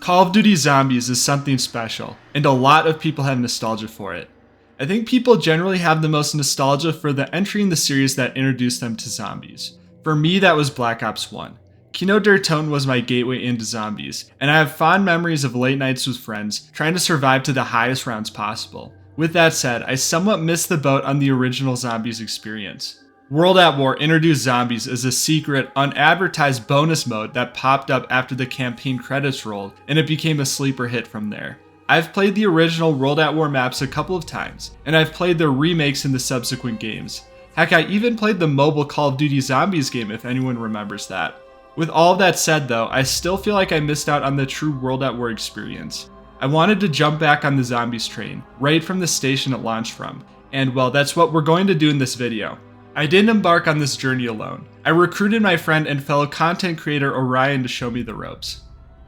Call of Duty Zombies is something special, and a lot of people have nostalgia for it. I think people generally have the most nostalgia for the entry in the series that introduced them to zombies. For me, that was Black Ops 1. Nacht Der Untoten was my gateway into zombies, and I have fond memories of late nights with friends trying to survive to the highest rounds possible. With that said, I somewhat missed the boat on the original zombies experience. World at War introduced zombies as a secret, unadvertised bonus mode that popped up after the campaign credits rolled, and it became a sleeper hit from there. I've played the original World at War maps a couple of times, and I've played their remakes in the subsequent games. Heck, I even played the mobile Call of Duty Zombies game if anyone remembers that. With all of that said though, I still feel like I missed out on the true World at War experience. I wanted to jump back on the zombies train, right from the station it launched from, and well, that's what we're going to do in this video. I didn't embark on this journey alone. I recruited my friend and fellow content creator Orion to show me the ropes.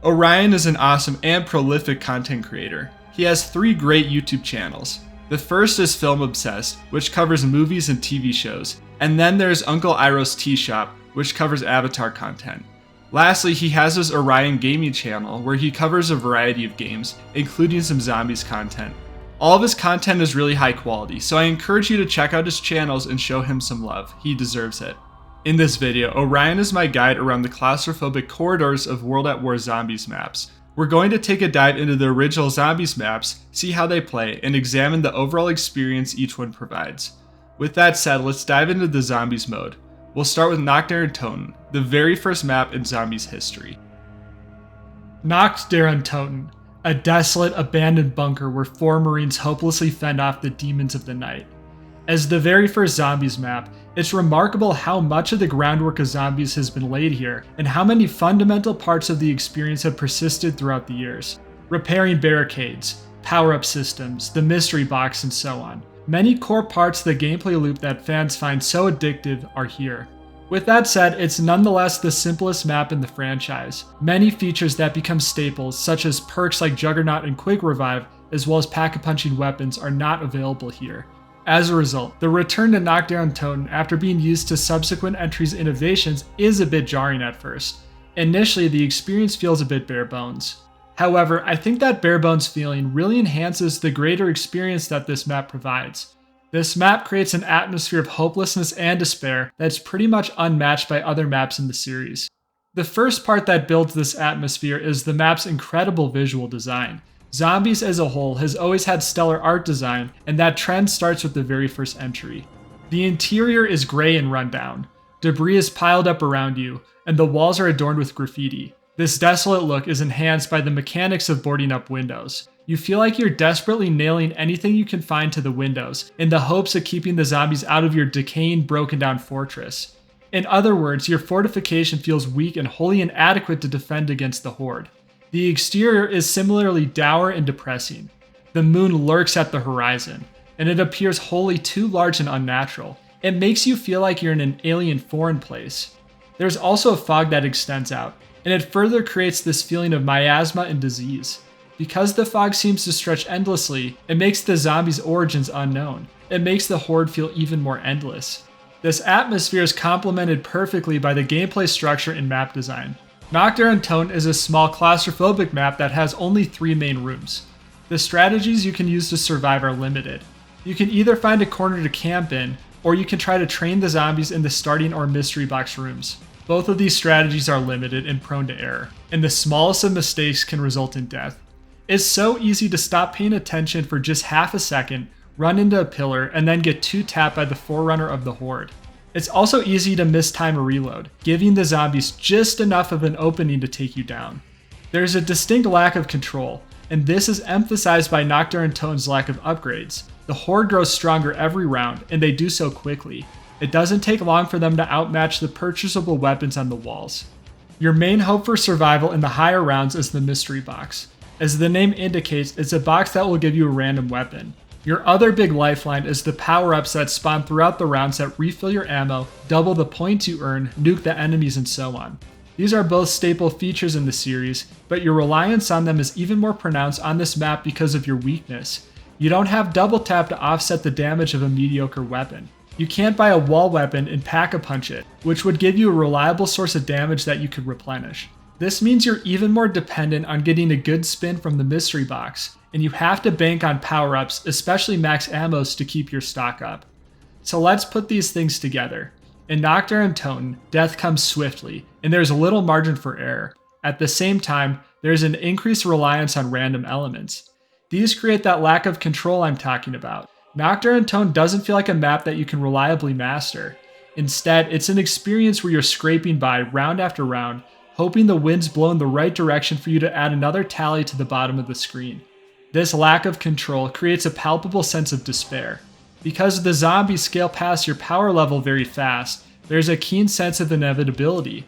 Orion is an awesome and prolific content creator. He has 3 great YouTube channels. The first is Film Obsessed, which covers movies and TV shows, and then there's Uncle Iroh's Tea Shop, which covers Avatar content. Lastly, he has his Orion Gaming channel, where he covers a variety of games, including some zombies content. All of his content is really high quality, so I encourage you to check out his channels and show him some love. He deserves it. In this video, Orion is my guide around the claustrophobic corridors of World at War Zombies maps. We're going to take a dive into the original Zombies maps, see how they play, and examine the overall experience each one provides. With that said, let's dive into the Zombies mode. We'll start with Nacht Der Untoten, the very first map in Zombies history. Nacht Der Untoten, a desolate, abandoned bunker where 4 Marines hopelessly fend off the demons of the night. As the very first Zombies map, it's remarkable how much of the groundwork of Zombies has been laid here, and how many fundamental parts of the experience have persisted throughout the years. Repairing barricades, power-up systems, the mystery box, and so on. Many core parts of the gameplay loop that fans find so addictive are here. With that said, it's nonetheless the simplest map in the franchise. Many features that become staples, such as perks like Juggernaut and Quick Revive, as well as pack-a-punching weapons, are not available here. As a result, the return to Nacht Der Untoten after being used to subsequent entries' innovations is a bit jarring at first. Initially, the experience feels a bit bare bones. However, I think that bare bones feeling really enhances the greater experience that this map provides. This map creates an atmosphere of hopelessness and despair that's pretty much unmatched by other maps in the series. The first part that builds this atmosphere is the map's incredible visual design. Zombies as a whole has always had stellar art design, and that trend starts with the very first entry. The interior is gray and rundown. Debris is piled up around you, and the walls are adorned with graffiti. This desolate look is enhanced by the mechanics of boarding up windows. You feel like you're desperately nailing anything you can find to the windows, in the hopes of keeping the zombies out of your decaying, broken down fortress. In other words, your fortification feels weak and wholly inadequate to defend against the horde. The exterior is similarly dour and depressing. The moon lurks at the horizon, and it appears wholly too large and unnatural. It makes you feel like you're in an alien foreign place. There's also a fog that extends out, and it further creates this feeling of miasma and disease. Because the fog seems to stretch endlessly, it makes the zombies' origins unknown. It makes the horde feel even more endless. This atmosphere is complemented perfectly by the gameplay structure and map design. Nacht Der Untoten is a small claustrophobic map that has only 3 main rooms. The strategies you can use to survive are limited. You can either find a corner to camp in, or you can try to train the zombies in the starting or mystery box rooms. Both of these strategies are limited and prone to error, and the smallest of mistakes can result in death. It's so easy to stop paying attention for just half a second, run into a pillar, and then get 2-tapped by the forerunner of the horde. It's also easy to mistime a reload, giving the zombies just enough of an opening to take you down. There's a distinct lack of control, and this is emphasized by Nacht Der Untoten's lack of upgrades. The horde grows stronger every round, and they do so quickly. It doesn't take long for them to outmatch the purchasable weapons on the walls. Your main hope for survival in the higher rounds is the mystery box. As the name indicates, it's a box that will give you a random weapon. Your other big lifeline is the power-ups that spawn throughout the rounds that refill your ammo, double the points you earn, nuke the enemies, and so on. These are both staple features in the series, but your reliance on them is even more pronounced on this map because of your weakness. You don't have double tap to offset the damage of a mediocre weapon. You can't buy a wall weapon and pack-a-punch it, which would give you a reliable source of damage that you could replenish. This means you're even more dependent on getting a good spin from the mystery box, and you have to bank on power-ups, especially max ammos, to keep your stock up. So let's put these things together. In Nacht Der Untoten, death comes swiftly, and there's little margin for error. At the same time, there's an increased reliance on random elements. These create that lack of control I'm talking about. Nacht Der Untoten doesn't feel like a map that you can reliably master. Instead, it's an experience where you're scraping by round after round, hoping the wind's blow in the right direction for you to add another tally to the bottom of the screen. This lack of control creates a palpable sense of despair. Because the zombies scale past your power level very fast, there's a keen sense of inevitability.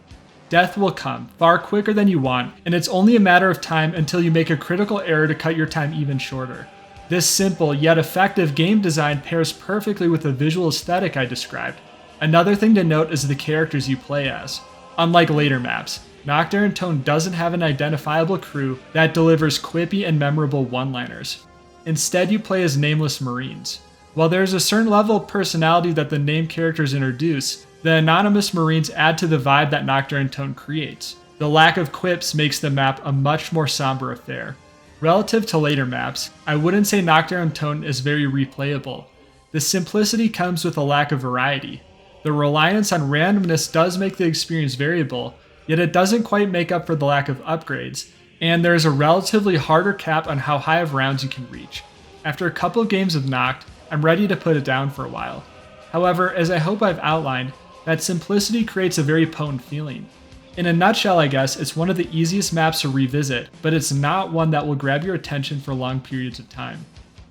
Death will come, far quicker than you want, and it's only a matter of time until you make a critical error to cut your time even shorter. This simple yet effective game design pairs perfectly with the visual aesthetic I described. Another thing to note is the characters you play as. Unlike later maps, Nacht Der Untoten doesn't have an identifiable crew that delivers quippy and memorable one-liners. Instead, you play as nameless Marines. While there's a certain level of personality that the named characters introduce, the anonymous Marines add to the vibe that Nacht Der Untoten creates. The lack of quips makes the map a much more somber affair. Relative to later maps, I wouldn't say Nacht Der Untoten is very replayable. The simplicity comes with a lack of variety. The reliance on randomness does make the experience variable, yet it doesn't quite make up for the lack of upgrades, and there is a relatively harder cap on how high of rounds you can reach. After a couple of games of Nacht, I'm ready to put it down for a while. However, as I hope I've outlined, that simplicity creates a very potent feeling. In a nutshell, I guess, it's one of the easiest maps to revisit, but it's not one that will grab your attention for long periods of time.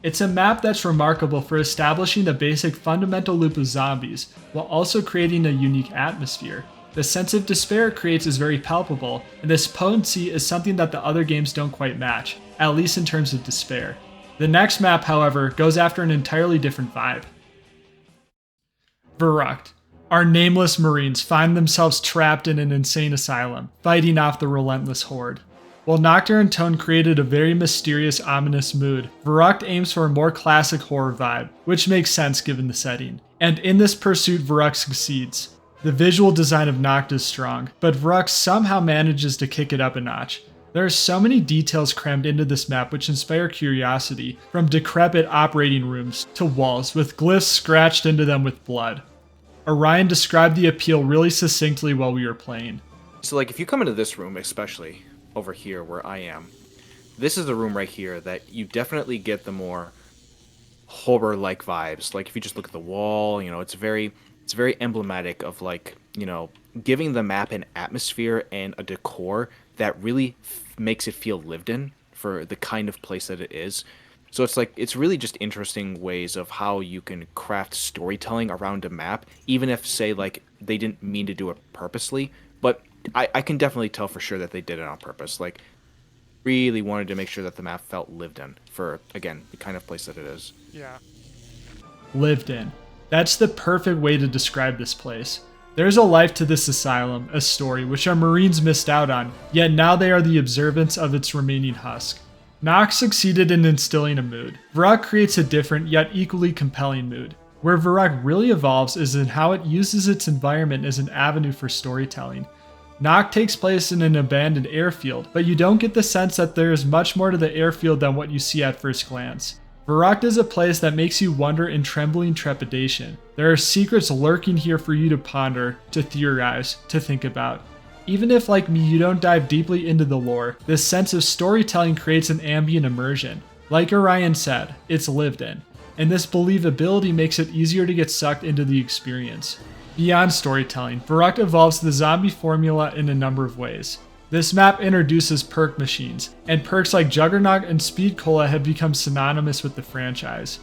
It's a map that's remarkable for establishing the basic fundamental loop of zombies, while also creating a unique atmosphere. The sense of despair it creates is very palpable, and this potency is something that the other games don't quite match, at least in terms of despair. The next map, however, goes after an entirely different vibe. Veruck. Our nameless Marines find themselves trapped in an insane asylum, fighting off the relentless horde. While Nacht Der Untoten created a very mysterious, ominous mood, Veruck aims for a more classic horror vibe, which makes sense given the setting. And in this pursuit, Veruck succeeds. The visual design of Nacht is strong, but Veruck somehow manages to kick it up a notch. There are so many details crammed into this map which inspire curiosity, from decrepit operating rooms to walls with glyphs scratched into them with blood. Orion described the appeal really succinctly while we were playing. So like if you come into this room, especially over here where I am, this is the room right here that you definitely get the more horror-like vibes. Like if you just look at the wall, you know, it's very emblematic of like, you know, giving the map an atmosphere and a decor that really makes it feel lived in for the kind of place that it is. So it's like, it's really just interesting ways of how you can craft storytelling around a map, even if, say, like, they didn't mean to do it purposely, but I can definitely tell for sure that they did it on purpose. Like, really wanted to make sure that the map felt lived in for, again, the kind of place that it is. Yeah. Lived in. That's the perfect way to describe this place. There's a life to this asylum, a story which our Marines missed out on, yet now they are the observants of its remaining husk. Nacht succeeded in instilling a mood. Veruck creates a different yet equally compelling mood. Where Veruck really evolves is in how it uses its environment as an avenue for storytelling. Nacht takes place in an abandoned airfield, but you don't get the sense that there is much more to the airfield than what you see at first glance. Veruck is a place that makes you wonder in trembling trepidation. There are secrets lurking here for you to ponder, to theorize, to think about. Even if, like me, you don't dive deeply into the lore, this sense of storytelling creates an ambient immersion. Like Orion said, it's lived in, and this believability makes it easier to get sucked into the experience. Beyond storytelling, Veruck evolves the zombie formula in a number of ways. This map introduces perk machines, and perks like Juggernaut and Speed Cola have become synonymous with the franchise.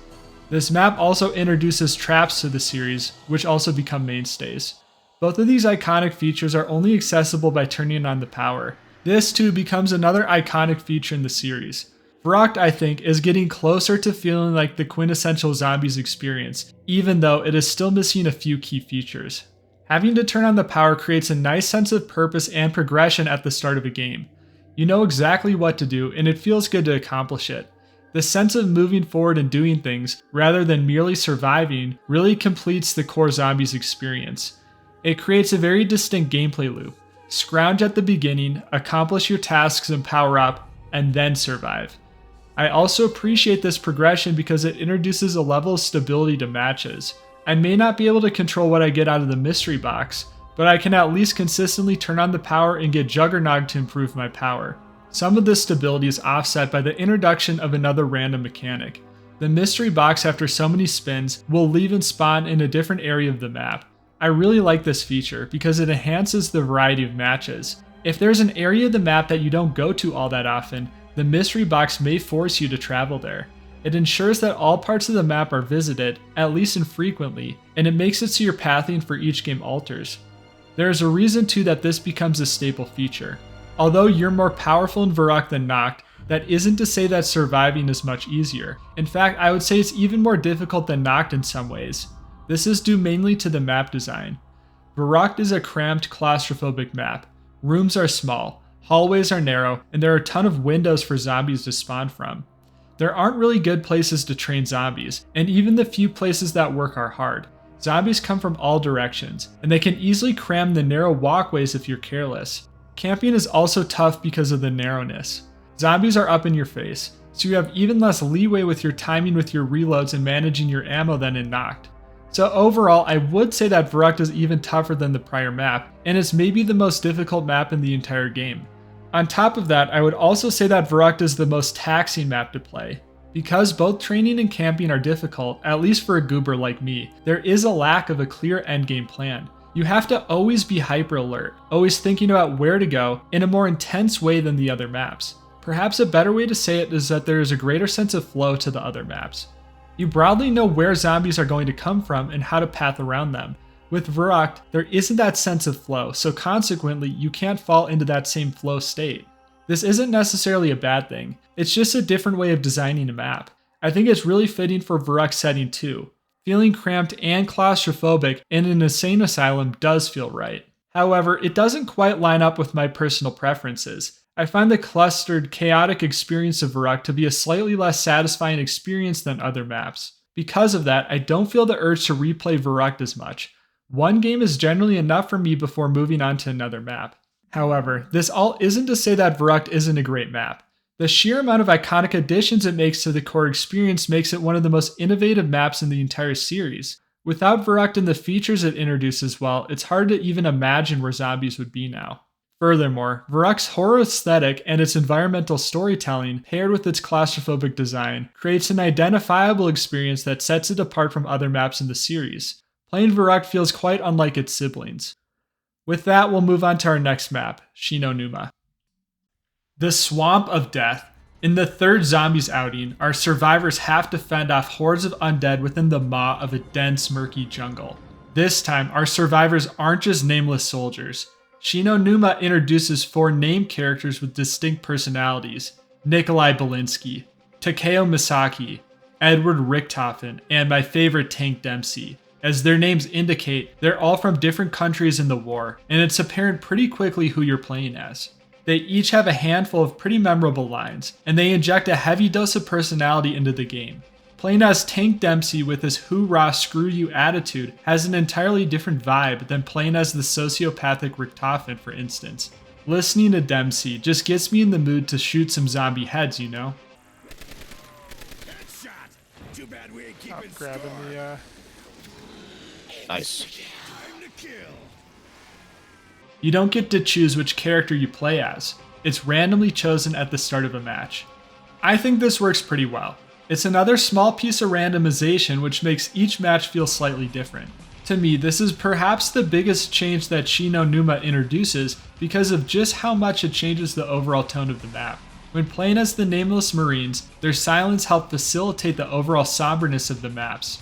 This map also introduces traps to the series, which also become mainstays. Both of these iconic features are only accessible by turning on the power. This too becomes another iconic feature in the series. Veruck, I think, is getting closer to feeling like the quintessential zombies experience, even though it is still missing a few key features. Having to turn on the power creates a nice sense of purpose and progression at the start of a game. You know exactly what to do, and it feels good to accomplish it. The sense of moving forward and doing things, rather than merely surviving, really completes the core zombies experience. It creates a very distinct gameplay loop. Scrounge at the beginning, accomplish your tasks and power up, and then survive. I also appreciate this progression because it introduces a level of stability to matches. I may not be able to control what I get out of the mystery box, but I can at least consistently turn on the power and get Juggernog to improve my power. Some of this stability is offset by the introduction of another random mechanic. The mystery box after so many spins will leave and spawn in a different area of the map. I really like this feature because it enhances the variety of matches. If there's an area of the map that you don't go to all that often, the mystery box may force you to travel there. It ensures that all parts of the map are visited, at least infrequently, and it makes it so your pathing for each game alters. There is a reason too that this becomes a staple feature. Although you're more powerful in Veruck than Nacht, that isn't to say that surviving is much easier. In fact, I would say it's even more difficult than Nacht in some ways. This is due mainly to the map design. Veruck is a cramped, claustrophobic map. Rooms are small, hallways are narrow, and there are a ton of windows for zombies to spawn from. There aren't really good places to train zombies, and even the few places that work are hard. Zombies come from all directions, and they can easily cram the narrow walkways if you're careless. Camping is also tough because of the narrowness. Zombies are up in your face, so you have even less leeway with your timing with your reloads and managing your ammo than in Nacht. So overall, I would say that Veruck is even tougher than the prior map, and it's maybe the most difficult map in the entire game. On top of that, I would also say that Veruck is the most taxing map to play. Because both training and camping are difficult, at least for a goober like me, there is a lack of a clear endgame plan. You have to always be hyper alert, always thinking about where to go in a more intense way than the other maps. Perhaps a better way to say it is that there is a greater sense of flow to the other maps. You broadly know where zombies are going to come from and how to path around them. With Veruck, there isn't that sense of flow, so consequently, you can't fall into that same flow state. This isn't necessarily a bad thing, it's just a different way of designing a map. I think it's really fitting for Veruck's setting too. Feeling cramped and claustrophobic in an insane asylum does feel right. However, it doesn't quite line up with my personal preferences. I find the clustered, chaotic experience of Veruck to be a slightly less satisfying experience than other maps. Because of that, I don't feel the urge to replay Veruck as much. One game is generally enough for me before moving on to another map. However, this all isn't to say that Veruck isn't a great map. The sheer amount of iconic additions it makes to the core experience makes it one of the most innovative maps in the entire series. Without Veruck and the features it introduces, well, it's hard to even imagine where zombies would be now. Furthermore, Veruck's horror aesthetic and its environmental storytelling, paired with its claustrophobic design, creates an identifiable experience that sets it apart from other maps in the series. Playing Veruck feels quite unlike its siblings. With that, we'll move on to our next map, Shinon Numa. The Swamp of Death. In the third zombies outing, our survivors have to fend off hordes of undead within the maw of a dense, murky jungle. This time, our survivors aren't just nameless soldiers. Shinon Numa introduces 4 named characters with distinct personalities: Nikolai Belinsky, Takeo Misaki, Edward Richthofen, and my favorite Tank Dempsey. As their names indicate, they're all from different countries in the war, and it's apparent pretty quickly who you're playing as. They each have a handful of pretty memorable lines, and they inject a heavy dose of personality into the game. Playing as Tank Dempsey with his hoorah screw you attitude has an entirely different vibe than playing as the sociopathic Richthofen, for instance. Listening to Dempsey just gets me in the mood to shoot some zombie heads, you know? Too bad we ain't keeping Grabbing the Nice. You don't get to choose which character you play as. It's randomly chosen at the start of a match. I think this works pretty well. It's another small piece of randomization which makes each match feel slightly different. To me, this is perhaps the biggest change that Shinon Numa introduces because of just how much it changes the overall tone of the map. When playing as the Nameless Marines, their silence helps facilitate the overall somberness of the maps.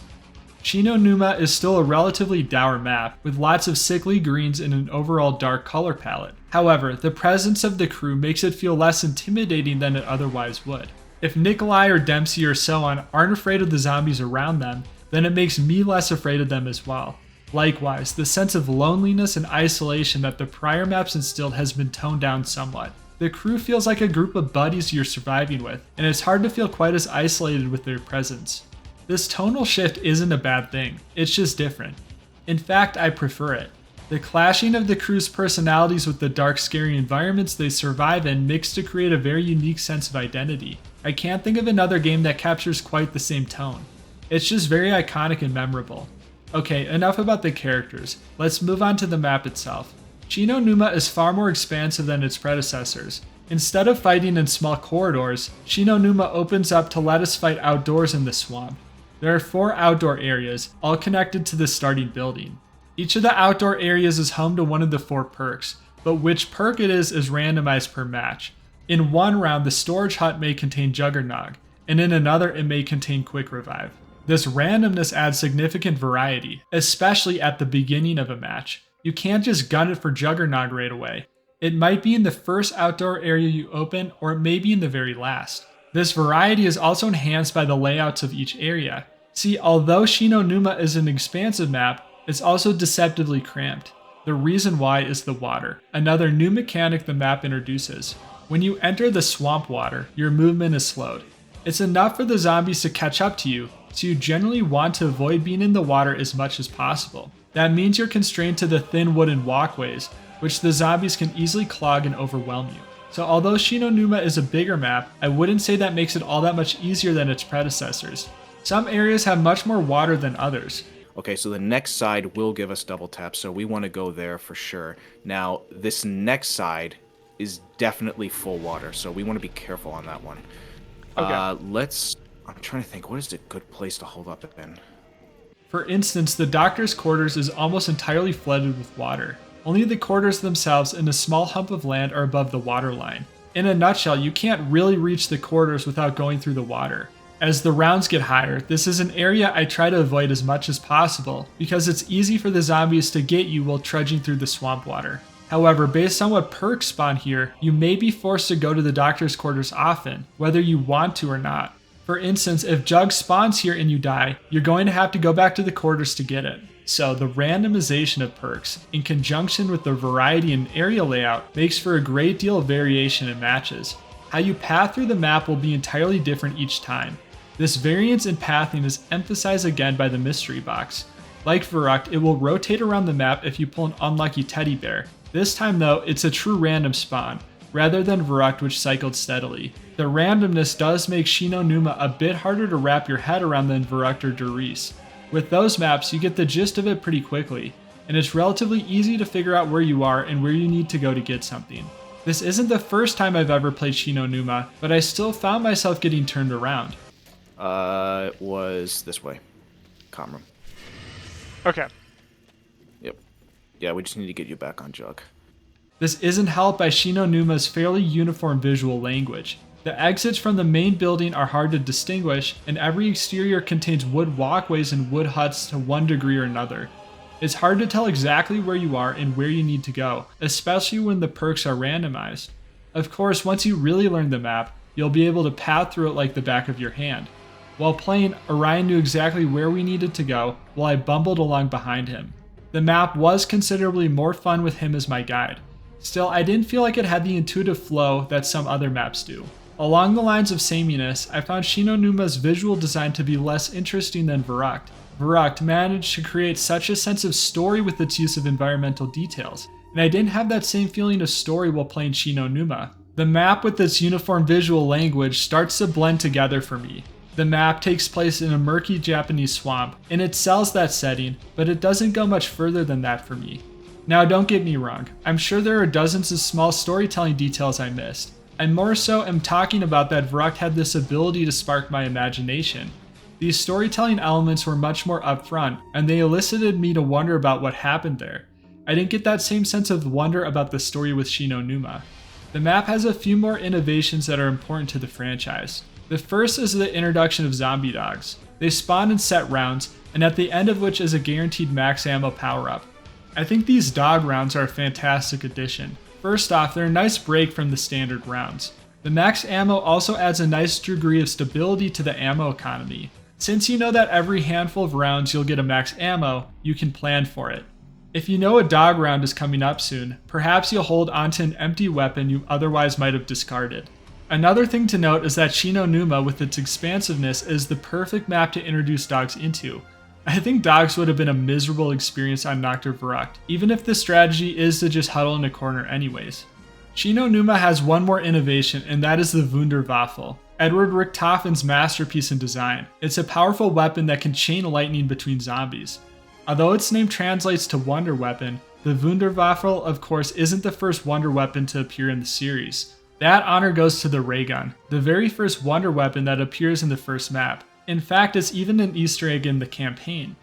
Shinon Numa is still a relatively dour map, with lots of sickly greens and an overall dark color palette. However, the presence of the crew makes it feel less intimidating than it otherwise would. If Nikolai or Dempsey or so on aren't afraid of the zombies around them, then it makes me less afraid of them as well. Likewise, the sense of loneliness and isolation that the prior maps instilled has been toned down somewhat. The crew feels like a group of buddies you're surviving with, and it's hard to feel quite as isolated with their presence. This tonal shift isn't a bad thing, it's just different. In fact, I prefer it. The clashing of the crew's personalities with the dark, scary environments they survive in mix to create a very unique sense of identity. I can't think of another game that captures quite the same tone. It's just very iconic and memorable. Okay, enough about the characters. Let's move on to the map itself. Shinon Numa is far more expansive than its predecessors. Instead of fighting in small corridors, Shinon Numa opens up to let us fight outdoors in the swamp. There are 4 outdoor areas, all connected to the starting building. Each of the outdoor areas is home to one of the 4 perks, but which perk it is randomized per match. In one round, the storage hut may contain Juggernog, and in another it may contain Quick Revive. This randomness adds significant variety, especially at the beginning of a match. You can't just gun it for Juggernog right away. It might be in the first outdoor area you open, or it may be in the very last. This variety is also enhanced by the layouts of each area. See, although Shinon Numa is an expansive map, it's also deceptively cramped. The reason why is the water, another new mechanic the map introduces. When you enter the swamp water, your movement is slowed. It's enough for the zombies to catch up to you, so you generally want to avoid being in the water as much as possible. That means you're constrained to the thin wooden walkways, which the zombies can easily clog and overwhelm you. So although Shinon Numa is a bigger map, I wouldn't say that makes it all that much easier than its predecessors. Some areas have much more water than others. Okay, so the next side will give us double tap, so we want to go there for sure. Now, this next side is definitely full water, so we want to be careful on that one. Okay. I'm trying to think, what is a good place to hold up in? For instance, the doctor's quarters is almost entirely flooded with water. Only the quarters themselves and a small hump of land are above the water line. In a nutshell, you can't really reach the quarters without going through the water. As the rounds get higher, this is an area I try to avoid as much as possible, because it's easy for the zombies to get you while trudging through the swamp water. However, based on what perks spawn here, you may be forced to go to the doctor's quarters often, whether you want to or not. For instance, if Jug spawns here and you die, you're going to have to go back to the quarters to get it. So the randomization of perks, in conjunction with the variety in area layout, makes for a great deal of variation in matches. How you path through the map will be entirely different each time. This variance in pathing is emphasized again by the mystery box. Like Veruck, it will rotate around the map if you pull an unlucky teddy bear. This time though, it's a true random spawn, rather than Veruck, which cycled steadily. The randomness does make Shinon Numa a bit harder to wrap your head around than Veruck or Riese. With those maps, you get the gist of it pretty quickly, and it's relatively easy to figure out where you are and where you need to go to get something. This isn't the first time I've ever played Shinon Numa, but I still found myself getting turned around. It was this way. Comm room. Okay. Yep. Yeah, we just need to get you back on Jug. This isn't helped by Shinon Numa's fairly uniform visual language. The exits from the main building are hard to distinguish, and every exterior contains wood walkways and wood huts to one degree or another. It's hard to tell exactly where you are and where you need to go, especially when the perks are randomized. Of course, once you really learn the map, you'll be able to path through it like the back of your hand. While playing, Orion knew exactly where we needed to go, while I bumbled along behind him. The map was considerably more fun with him as my guide. Still, I didn't feel like it had the intuitive flow that some other maps do. Along the lines of sameness, I found Shinon Numa's visual design to be less interesting than Veruck. Veruck managed to create such a sense of story with its use of environmental details, and I didn't have that same feeling of story while playing Shinon Numa. The map with its uniform visual language starts to blend together for me. The map takes place in a murky Japanese swamp, and it sells that setting, but it doesn't go much further than that for me. Now don't get me wrong, I'm sure there are dozens of small storytelling details I missed. I more so am talking about that Veruck had this ability to spark my imagination. These storytelling elements were much more upfront, and they elicited me to wonder about what happened there. I didn't get that same sense of wonder about the story with Shinon Numa. The map has a few more innovations that are important to the franchise. The first is the introduction of zombie dogs. They spawn in set rounds, and at the end of which is a guaranteed max ammo power-up. I think these dog rounds are a fantastic addition. First off, they're a nice break from the standard rounds. The max ammo also adds a nice degree of stability to the ammo economy. Since you know that every handful of rounds you'll get a max ammo, you can plan for it. If you know a dog round is coming up soon, perhaps you'll hold onto an empty weapon you otherwise might have discarded. Another thing to note is that Shinon Numa with its expansiveness is the perfect map to introduce dogs into. I think dogs would have been a miserable experience on Noctar Veruck, even if the strategy is to just huddle in a corner anyways. Shinon Numa has one more innovation, and that is the Wunderwaffe, Edward Richtofen's masterpiece in design. It's a powerful weapon that can chain lightning between zombies. Although its name translates to Wonder Weapon, the Wunderwaffe of course isn't the first wonder weapon to appear in the series. That honor goes to the ray gun, the very first wonder weapon that appears in the first map. In fact, it's even an Easter egg in the campaign.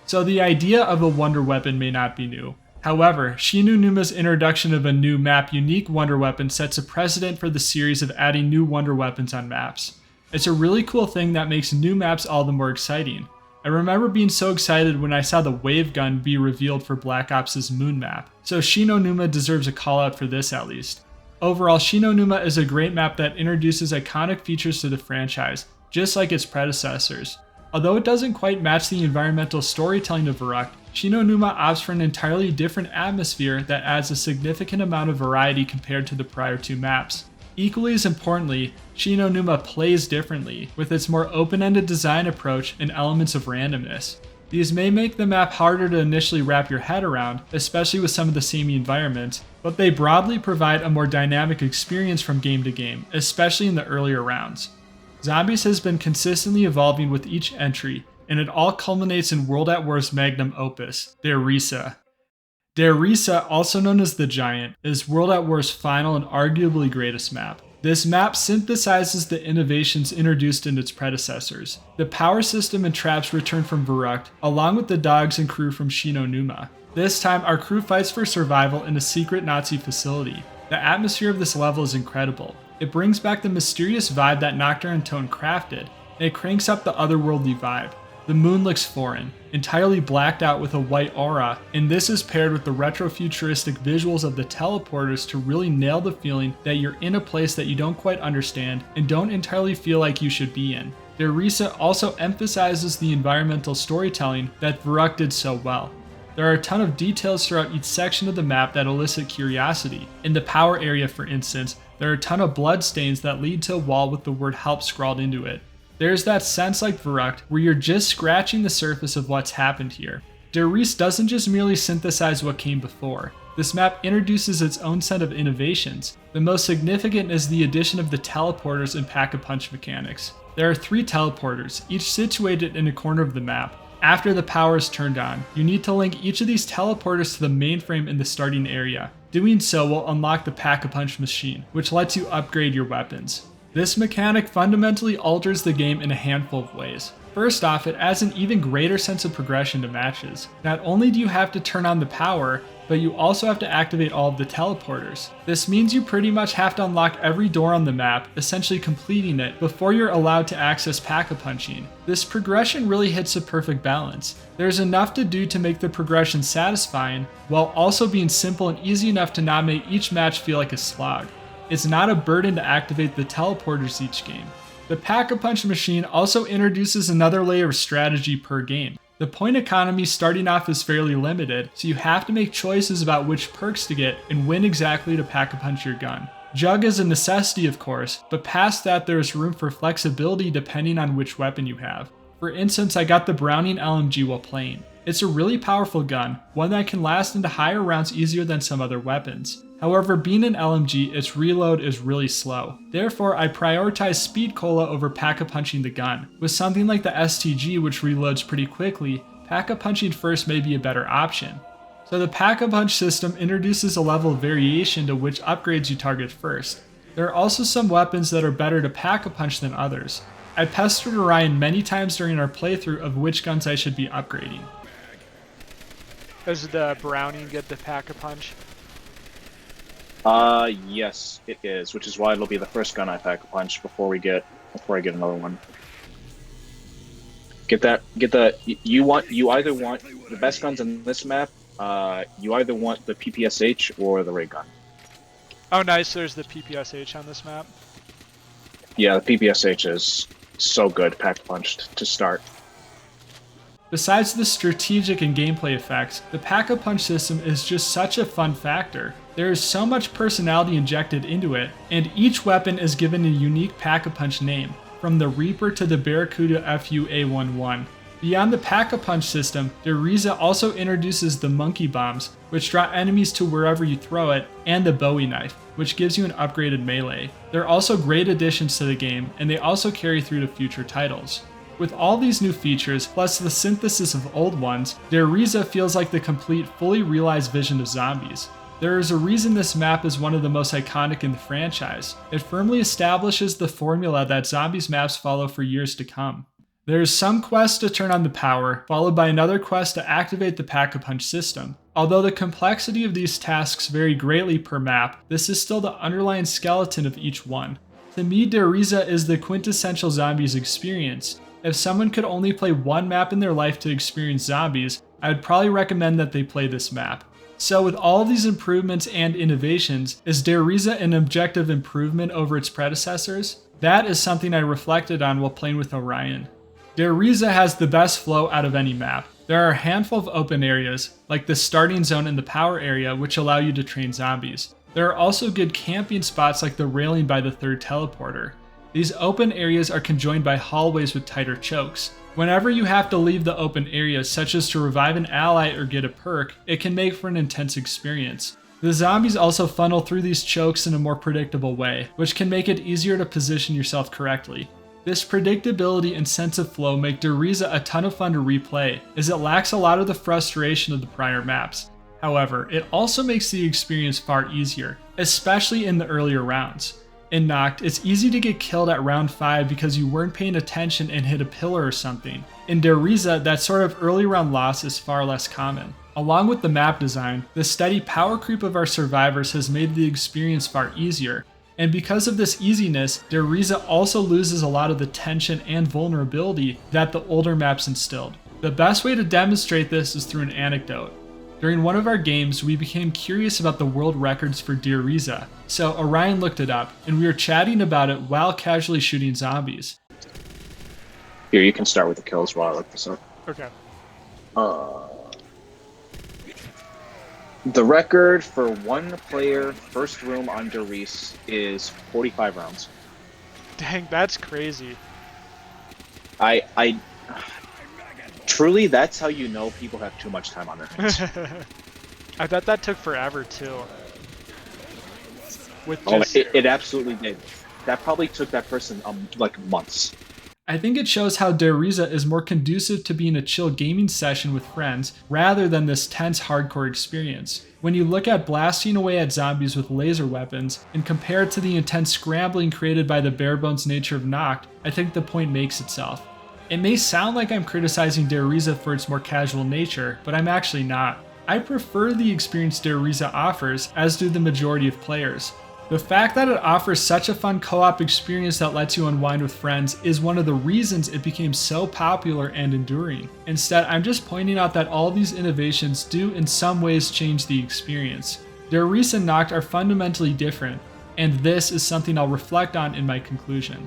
So the idea of a wonder weapon may not be new. However, Shinon Numa's introduction of a new map-unique wonder weapon sets a precedent for the series of adding new wonder weapons on maps. It's a really cool thing that makes new maps all the more exciting. I remember being so excited when I saw the wave gun be revealed for Black Ops' Moon map, so Shinon Numa deserves a call out for this at least. Overall, Shinon Numa is a great map that introduces iconic features to the franchise, just like its predecessors. Although it doesn't quite match the environmental storytelling of Veruck, Shinon Numa opts for an entirely different atmosphere that adds a significant amount of variety compared to the prior two maps. Equally as importantly, Shinon Numa plays differently, with its more open-ended design approach and elements of randomness. These may make the map harder to initially wrap your head around, especially with some of the samey environments, but they broadly provide a more dynamic experience from game to game, especially in the earlier rounds. Zombies has been consistently evolving with each entry, and it all culminates in World at War's magnum opus, Der Riese. Der Riese, also known as the Giant, is World at War's final and arguably greatest map. This map synthesizes the innovations introduced in its predecessors. The power system and traps return from Veruck, along with the dogs and crew from Shinon Numa. This time, our crew fights for survival in a secret Nazi facility. The atmosphere of this level is incredible. It brings back the mysterious vibe that Nacht Der Untoten crafted, and it cranks up the otherworldly vibe. The moon looks foreign, entirely blacked out with a white aura, and this is paired with the retro-futuristic visuals of the teleporters to really nail the feeling that you're in a place that you don't quite understand and don't entirely feel like you should be in. Der Riese also emphasizes the environmental storytelling that Veruck did so well. There are a ton of details throughout each section of the map that elicit curiosity. In the power area, for instance, there are a ton of blood stains that lead to a wall with the word help scrawled into it. There's that sense like Veruck where you're just scratching the surface of what's happened here. Der Riese doesn't just merely synthesize what came before. This map introduces its own set of innovations. The most significant is the addition of the teleporters and pack-a-punch mechanics. There are 3 teleporters, each situated in a corner of the map. After the power is turned on, you need to link each of these teleporters to the mainframe in the starting area. Doing so will unlock the pack-a-punch machine, which lets you upgrade your weapons. This mechanic fundamentally alters the game in a handful of ways. First off, it adds an even greater sense of progression to matches. Not only do you have to turn on the power, but you also have to activate all of the teleporters. This means you pretty much have to unlock every door on the map, essentially completing it, before you're allowed to access pack-a-punching. This progression really hits a perfect balance. There's enough to do to make the progression satisfying, while also being simple and easy enough to not make each match feel like a slog. It's not a burden to activate the teleporters each game. The pack-a-punch machine also introduces another layer of strategy per game. The point economy starting off is fairly limited, so you have to make choices about which perks to get and when exactly to pack-a-punch your gun. Jug is a necessity of course, but past that there is room for flexibility depending on which weapon you have. For instance, I got the Browning LMG while playing. It's a really powerful gun, one that can last into higher rounds easier than some other weapons. However, being an LMG, its reload is really slow. Therefore, I prioritize speed cola over pack-a-punching the gun. With something like the STG which reloads pretty quickly, pack-a-punching first may be a better option. So the pack-a-punch system introduces a level of variation to which upgrades you target first. There are also some weapons that are better to pack-a-punch than others. I pestered Orion many times during our playthrough of which guns I should be upgrading. Does the Browning get the pack-a-punch? Yes, it is, which is why it'll be the first gun I pack-a-punch before I get another one. You either want the best guns in this map, you either want the PPSH or the ray gun. Oh nice, there's the PPSH on this map. Yeah, the PPSH is so good pack-a-punched to start. Besides the strategic and gameplay effects, the pack-a-punch system is just such a fun factor. There is so much personality injected into it, and each weapon is given a unique pack-a-punch name, from the Reaper to the Barracuda FU-A11. Beyond the Pack-a-Punch system, Dresa also introduces the Monkey Bombs, which draw enemies to wherever you throw it, and the Bowie Knife, which gives you an upgraded melee. They're also great additions to the game, and they also carry through to future titles. With all these new features, plus the synthesis of old ones, Dresa feels like the complete, fully realized vision of zombies. There is a reason this map is one of the most iconic in the franchise. It firmly establishes the formula that zombies maps follow for years to come. There is some quest to turn on the power, followed by another quest to activate the Pack-a-Punch system. Although the complexity of these tasks vary greatly per map, this is still the underlying skeleton of each one. To me, Dresa is the quintessential zombies experience. If someone could only play one map in their life to experience zombies, I would probably recommend that they play this map. So with all these improvements and innovations, is Dresa an objective improvement over its predecessors? That is something I reflected on while playing with Orion. Dresa has the best flow out of any map. There are a handful of open areas, like the starting zone and the power area, which allow you to train zombies. There are also good camping spots like the railing by the third teleporter. These open areas are conjoined by hallways with tighter chokes. Whenever you have to leave the open areas, such as to revive an ally or get a perk, it can make for an intense experience. The zombies also funnel through these chokes in a more predictable way, which can make it easier to position yourself correctly. This predictability and sense of flow make Dresa a ton of fun to replay, as it lacks a lot of the frustration of the prior maps. However, it also makes the experience far easier, especially in the earlier rounds. In Nacht, it's easy to get killed at round 5 because you weren't paying attention and hit a pillar or something. In Dresa, that sort of early round loss is far less common. Along with the map design, the steady power creep of our survivors has made the experience far easier. And because of this easiness, Dresa also loses a lot of the tension and vulnerability that the older maps instilled. The best way to demonstrate this is through an anecdote. During one of our games, we became curious about the world records for Dresa, so Orion looked it up, and we were chatting about it while casually shooting zombies. Here, you can start with the kills while I look this up. Okay. The record for one player first room on Riese is 45 rounds. Dang, that's crazy. I truly, that's how you know people have too much time on their hands. I bet that took forever too. With Oh, just... it absolutely did. That probably took that person like months. I think it shows how Dresa is more conducive to being a chill gaming session with friends rather than this tense hardcore experience. When you look at blasting away at zombies with laser weapons and compare it to the intense scrambling created by the barebones nature of Nacht, I think the point makes itself. It may sound like I'm criticizing Dresa for its more casual nature, but I'm actually not. I prefer the experience Dresa offers, as do the majority of players. The fact that it offers such a fun co-op experience that lets you unwind with friends is one of the reasons it became so popular and enduring. Instead, I'm just pointing out that all these innovations do in some ways change the experience. Dresa and Nacht are fundamentally different, and this is something I'll reflect on in my conclusion.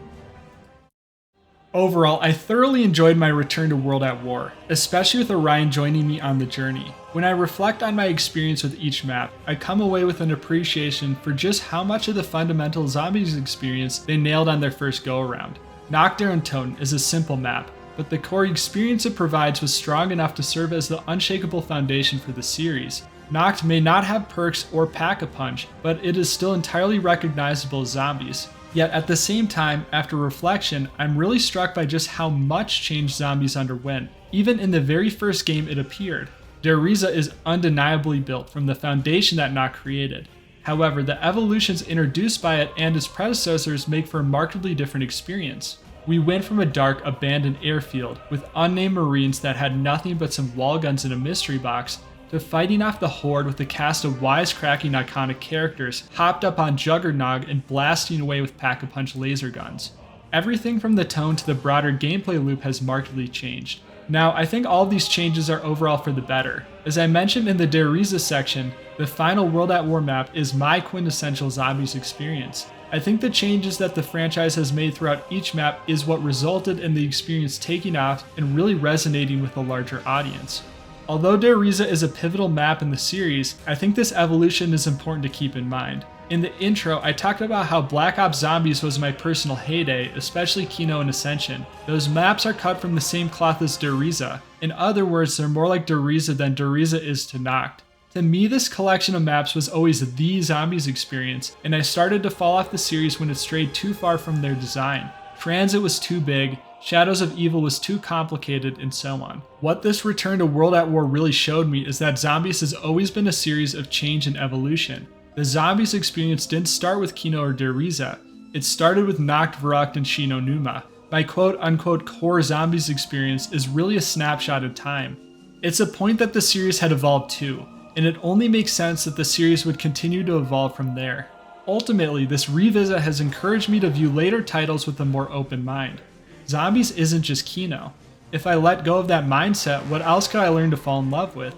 Overall, I thoroughly enjoyed my return to World at War, especially with Orion joining me on the journey. When I reflect on my experience with each map, I come away with an appreciation for just how much of the fundamental zombies experience they nailed on their first go-around. Nacht Der Untoten is a simple map, but the core experience it provides was strong enough to serve as the unshakable foundation for the series. Nacht may not have perks or Pack-a-Punch, but it is still entirely recognizable as zombies. Yet at the same time, after reflection, I'm really struck by just how much change zombies underwent, even in the very first game it appeared. Dresa is undeniably built from the foundation that Nacht created. However, the evolutions introduced by it and its predecessors make for a markedly different experience. We went from a dark, abandoned airfield with unnamed marines that had nothing but some wall guns and a mystery box, to fighting off the Horde with a cast of wisecracking iconic characters hopped up on Juggernog and blasting away with Pack-a-Punch laser guns. Everything from the tone to the broader gameplay loop has markedly changed. Now, I think all of these changes are overall for the better. As I mentioned in the Dresa section, the final World at War map is my quintessential zombies experience. I think the changes that the franchise has made throughout each map is what resulted in the experience taking off and really resonating with a larger audience. Although Dresa is a pivotal map in the series, I think this evolution is important to keep in mind. In the intro, I talked about how Black Ops Zombies was my personal heyday, especially Kino and Ascension. Those maps are cut from the same cloth as Dresa. In other words, they're more like Dresa than Dresa is to Nacht. To me, this collection of maps was always the Zombies experience, and I started to fall off the series when it strayed too far from their design. Transit was too big, Shadows of Evil was too complicated, and so on. What this return to World at War really showed me is that Zombies has always been a series of change and evolution. The Zombies experience didn't start with Kino or Dresa. It started with Nacht, Veruck, and Shinon Numa. My quote-unquote core Zombies experience is really a snapshot of time. It's a point that the series had evolved to, and it only makes sense that the series would continue to evolve from there. Ultimately, this revisit has encouraged me to view later titles with a more open mind. Zombies isn't just Kino. If I let go of that mindset, what else could I learn to fall in love with?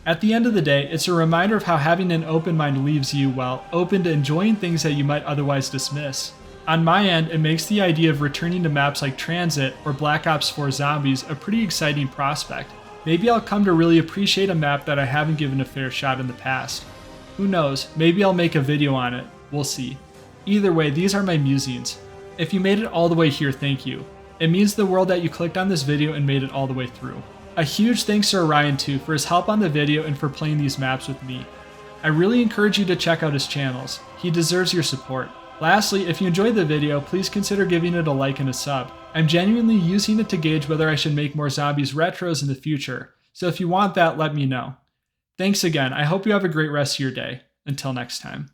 At the end of the day, it's a reminder of how having an open mind leaves you, well, open to enjoying things that you might otherwise dismiss. On my end, it makes the idea of returning to maps like Transit or Black Ops 4 Zombies a pretty exciting prospect. Maybe I'll come to really appreciate a map that I haven't given a fair shot in the past. Who knows, maybe I'll make a video on it, we'll see. Either way, these are my musings. If you made it all the way here, thank you. It means the world that you clicked on this video and made it all the way through. A huge thanks to Orion too for his help on the video and for playing these maps with me. I really encourage you to check out his channels. He deserves your support. Lastly, if you enjoyed the video, please consider giving it a like and a sub. I'm genuinely using it to gauge whether I should make more Zombies retros in the future, so if you want that, let me know. Thanks again, I hope you have a great rest of your day. Until next time.